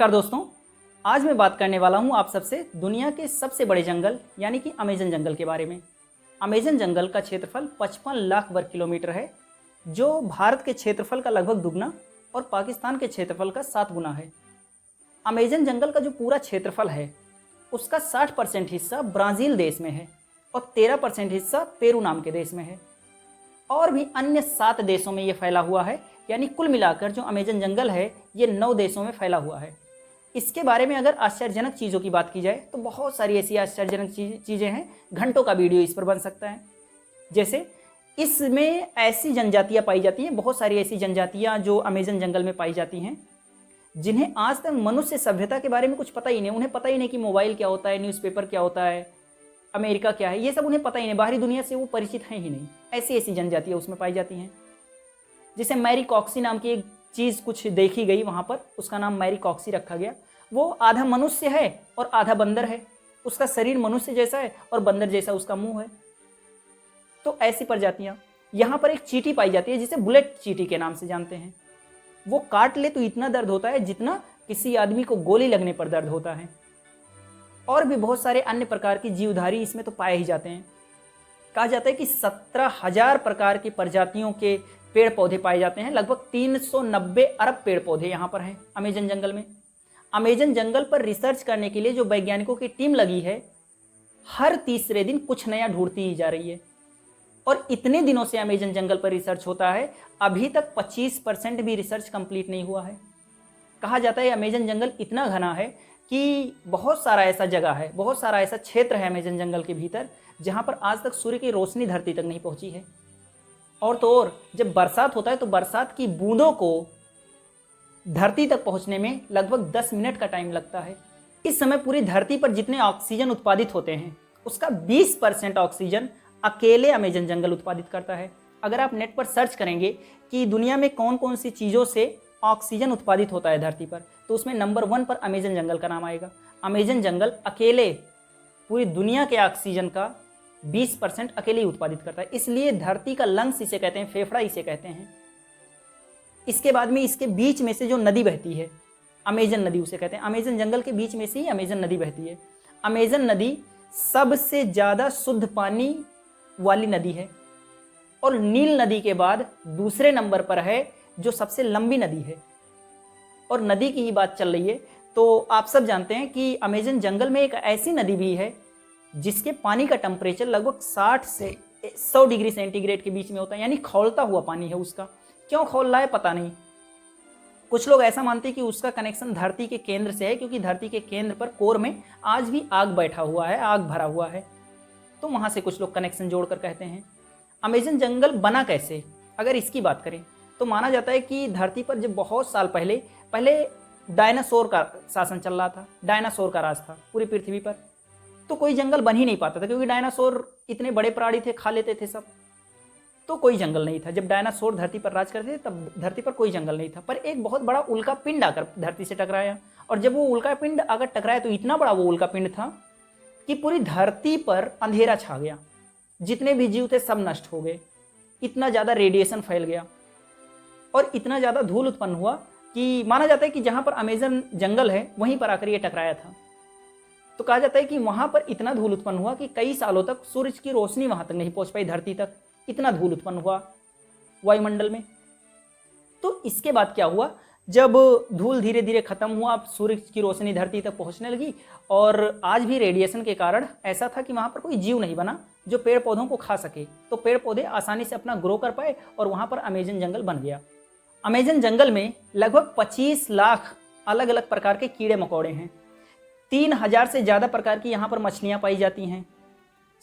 नमस्कार दोस्तों, आज मैं बात करने वाला हूं आप सबसे दुनिया के सबसे बड़े जंगल यानी कि अमेज़न जंगल के बारे में। अमेज़न जंगल का क्षेत्रफल 55 लाख वर्ग किलोमीटर है, जो भारत के क्षेत्रफल का लगभग दुगना और पाकिस्तान के क्षेत्रफल का 7 गुना है। अमेज़न जंगल का जो पूरा क्षेत्रफल है, उसका 60% हिस्सा ब्राज़ील देश में है और 13% हिस्सा पेरू नाम के देश में है और भी अन्य 7 देशों में ये फैला हुआ है। यानी कुल मिलाकर जो अमेज़न जंगल है ये 9 देशों में फैला हुआ है। इसके बारे में अगर आश्चर्यजनक चीज़ों की बात की जाए तो बहुत सारी ऐसी आश्चर्यजनक चीज़ें हैं, घंटों का वीडियो इस पर बन सकता है। जैसे इसमें ऐसी जनजातियाँ पाई जाती हैं, बहुत सारी ऐसी जनजातियाँ जो अमेज़न जंगल में पाई जाती हैं जिन्हें आज तक मनुष्य सभ्यता के बारे में कुछ पता ही नहीं। उन्हें पता ही नहीं कि मोबाइल क्या होता है, न्यूज़पेपर क्या होता है, अमेरिका क्या है, ये सब उन्हें पता ही नहीं। बाहरी दुनिया से वो परिचित हैं ही नहीं। ऐसी ऐसी जनजातियाँ उसमें पाई जाती हैं। जिसे मैरीकॉक्सी नाम की एक चीज़ कुछ देखी गई वहाँ पर, उसका नाम मैरीकॉक्सी रखा गया। वो आधा मनुष्य है और आधा बंदर है। उसका शरीर मनुष्य जैसा है और बंदर जैसा उसका मुंह है। तो ऐसी प्रजातियाँ। यहाँ पर एक चींटी पाई जाती है जिसे बुलेट चींटी के नाम से जानते हैं। वो काट ले तो इतना दर्द होता है जितना किसी आदमी को गोली लगने पर दर्द होता है। और भी बहुत सारे अन्य प्रकार की जीवधारी इसमें तो पाए ही जाते हैं। कहा जाता है कि 17,000 प्रकार की प्रजातियों के पेड़ पौधे पाए जाते हैं। लगभग 390 अरब पेड़ पौधे यहाँ पर हैं अमेज़न जंगल में। अमेज़न जंगल पर रिसर्च करने के लिए जो वैज्ञानिकों की टीम लगी है, हर तीसरे दिन कुछ नया ढूंढती ही जा रही है। और इतने दिनों से अमेज़न जंगल पर रिसर्च होता है, अभी तक 25% भी रिसर्च कंप्लीट नहीं हुआ है। कहा जाता है अमेज़न जंगल इतना घना है कि बहुत सारा ऐसा जगह है, बहुत सारा ऐसा क्षेत्र है अमेज़न जंगल के भीतर जहाँ पर आज तक सूर्य की रोशनी धरती तक नहीं पहुँची है। और तो और जब बरसात होता है तो बरसात की बूंदों को धरती तक पहुंचने में लगभग 10 मिनट का टाइम लगता है। इस समय पूरी धरती पर जितने ऑक्सीजन उत्पादित होते हैं उसका 20% ऑक्सीजन अकेले अमेज़न जंगल उत्पादित करता है। अगर आप नेट पर सर्च करेंगे कि दुनिया में कौन कौन सी चीज़ों से ऑक्सीजन उत्पादित होता है धरती पर, तो उसमें नंबर 1 पर अमेज़न जंगल का नाम आएगा। अमेज़न जंगल अकेले पूरी दुनिया के ऑक्सीजन का 20% अकेले ही उत्पादित करता है। इसलिए धरती का लंग्स इसे कहते हैं, फेफड़ा इसे कहते हैं। इसके बाद में इसके बीच में से जो नदी बहती है, अमेज़न नदी उसे कहते हैं। अमेज़न जंगल के बीच में से ही अमेज़न नदी बहती है। अमेज़न नदी सबसे ज़्यादा शुद्ध पानी वाली नदी है और नील नदी के बाद दूसरे नंबर पर है जो सबसे लंबी नदी है। और नदी की ही बात चल रही है तो आप सब जानते हैं कि अमेज़न जंगल में एक ऐसी नदी भी है जिसके पानी का टेम्परेचर लगभग 60 से 100 डिग्री सेंटीग्रेड के बीच में होता है। यानी खौलता हुआ पानी है उसका। क्यों खौल रहा है पता नहीं। कुछ लोग ऐसा मानते हैं कि उसका कनेक्शन धरती के केंद्र से है, क्योंकि धरती के केंद्र पर कोर में आज भी आग बैठा हुआ है, आग भरा हुआ है। तो वहाँ से कुछ लोग कनेक्शन जोड़कर कहते हैं। अमेज़न जंगल बना कैसे, अगर इसकी बात करें तो माना जाता है कि धरती पर जब बहुत साल पहले डायनासोर का शासन चल रहा था, डायनासोर का राज था पूरी पृथ्वी पर। तो कोई जंगल बन ही नहीं पाता था, क्योंकि डायनासोर इतने बड़े प्राणी थे, खा लेते थे सब। तो कोई जंगल नहीं था। जब डायनासोर धरती पर राज करते थे तब धरती पर कोई जंगल नहीं था। पर एक बहुत बड़ा उल्का पिंड आकर धरती से टकराया, और जब वो उल्का पिंड आकर टकराया तो इतना बड़ा वो उल्का पिंड था कि पूरी धरती पर अंधेरा छा गया। जितने भी जीव थे सब नष्ट हो गए। इतना ज़्यादा रेडिएशन फैल गया और इतना ज़्यादा धूल उत्पन्न हुआ कि माना जाता है कि जहाँ पर अमेज़न जंगल है वहीं पर आकर ये टकराया था। तो कहा जाता है कि वहाँ पर इतना धूल उत्पन्न हुआ कि कई सालों तक सूरज की रोशनी वहाँ तक नहीं पहुँच पाई धरती तक। इतना धूल उत्पन्न हुआ वायुमंडल में। तो इसके बाद क्या हुआ, जब धूल धीरे धीरे खत्म हुआ, सूरज की रोशनी धरती तक पहुँचने लगी और आज भी रेडिएशन के कारण ऐसा था कि वहाँ पर कोई जीव नहीं बना जो पेड़ पौधों को खा सके। तो पेड़ पौधे आसानी से अपना ग्रो कर पाए और वहाँ पर अमेज़न जंगल बन गया। अमेज़न जंगल में लगभग 25 लाख अलग अलग प्रकार के कीड़े मकोड़े हैं। 3000 से ज़्यादा प्रकार की यहाँ पर मछलियाँ पाई जाती हैं।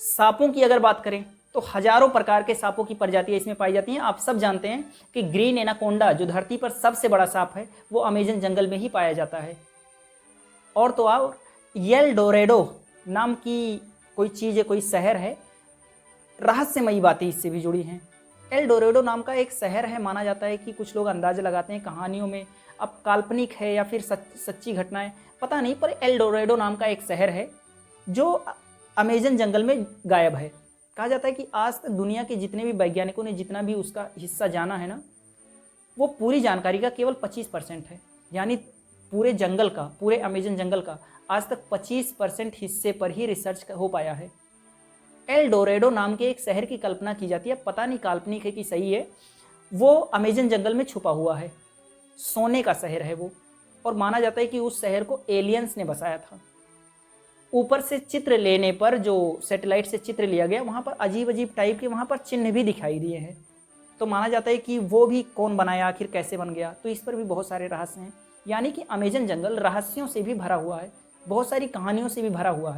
सांपों की अगर बात करें तो हजारों प्रकार के सांपों की प्रजातियाँ इसमें पाई जाती हैं। आप सब जानते हैं कि ग्रीन एनाकोंडा जो धरती पर सबसे बड़ा सांप है वो अमेज़न जंगल में ही पाया जाता है। और तो और एल डोरेडो नाम की कोई चीज़ है, कोई शहर है। रहस्यमयी बातें इससे भी जुड़ी हैं। एल डोरेडो नाम का एक शहर है। माना जाता है कि कुछ लोग अंदाज़ा लगाते हैं कहानियों में, अब काल्पनिक है या फिर सच्ची घटनाएं पता नहीं, पर एल डोरेडो नाम का एक शहर है जो अमेज़न जंगल में गायब है। कहा जाता है कि आज तक दुनिया के जितने भी वैज्ञानिकों ने जितना भी उसका हिस्सा जाना है ना, वो पूरी जानकारी का केवल 25% है। यानी पूरे जंगल का, पूरे अमेजन जंगल का आज तक 25% हिस्से पर ही रिसर्च हो पाया है। एल डोरेडो नाम के एक शहर की कल्पना की जाती है, पता नहीं काल्पनिक है कि सही है, वो अमेजन जंगल में छुपा हुआ है। सोने का शहर है वो, और माना जाता है कि उस शहर को एलियंस ने बसाया था। ऊपर से चित्र लेने पर, जो सैटेलाइट से चित्र लिया गया, वहाँ पर अजीब अजीब टाइप के वहाँ पर चिन्ह भी दिखाई दिए हैं। तो माना जाता है कि वो भी कौन बनाया, आखिर कैसे बन गया, तो इस पर भी बहुत सारे रहस्य हैं। यानी कि अमेजन जंगल रहस्यों से भी भरा हुआ है, बहुत सारी कहानियों से भी भरा हुआ है।